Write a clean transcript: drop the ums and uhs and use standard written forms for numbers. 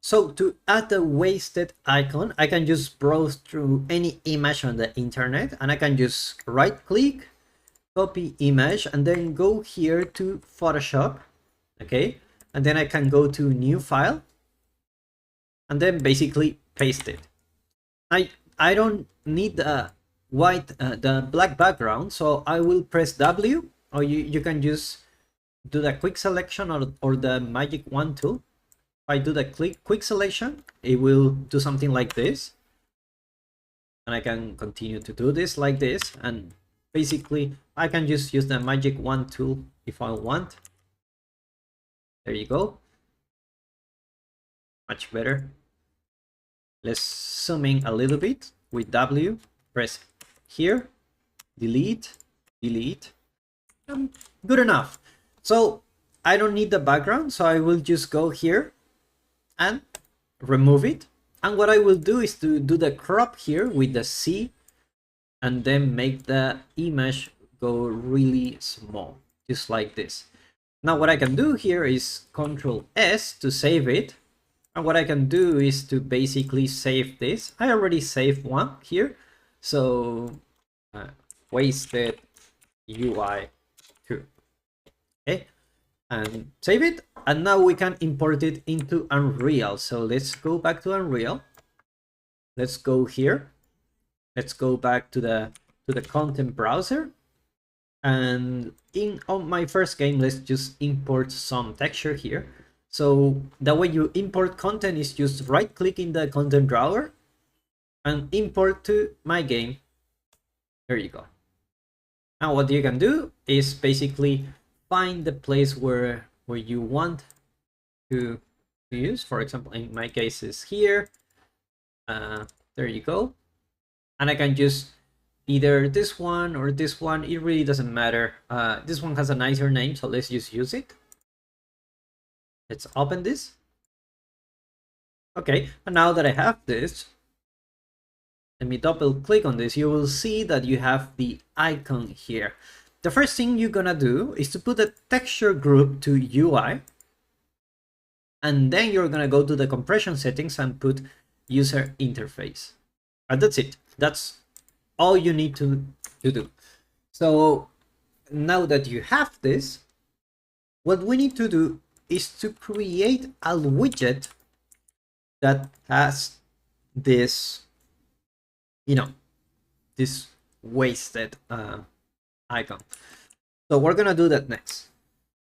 So to add a wasted icon, I can just browse through any image on the internet, and I can just right click, copy image, and then go here to Photoshop, okay? And then I can go to new file, and then basically paste it. I don't need the the black background, so I will press W, or you can just do the quick selection or the magic wand tool. If I do the quick selection, it will do something like this. And I can continue to do this like this. And basically, I can just use the magic wand tool if I want. There you go. Much better. Let's zoom in a little bit with W. Press here. Delete. Delete. Good enough. So I don't need the background, so I will just go here and remove it. And what I will do is to do the crop here with the C, and then make the image go really small, just like this. Now what I can do here is Control S to save it. And what I can do is to basically save this. I already saved one here. So wasted UI2. Okay, and save it. And now we can import it into Unreal. So let's go back to Unreal. Let's go here. Let's go back to the content browser. And on my first game, let's just import some texture here. So the way you import content is just right click in the content drawer and import to my game. There you go. Now what you can do is basically find the place where you want to use. For example, in my case is here. There you go. And I can just either this one or this one. It really doesn't matter. This one has a nicer name, so let's just use it. Let's open this. Okay, and now that I have this, let me double click on this. You will see that you have the icon here. The first thing you're gonna do is to put the texture group to UI, and then you're gonna go to the compression settings and put user interface. And that's it. That's all you need to do. So now that you have this, what we need to do is to create a widget that has this, this wasted icon. So we're gonna do that next.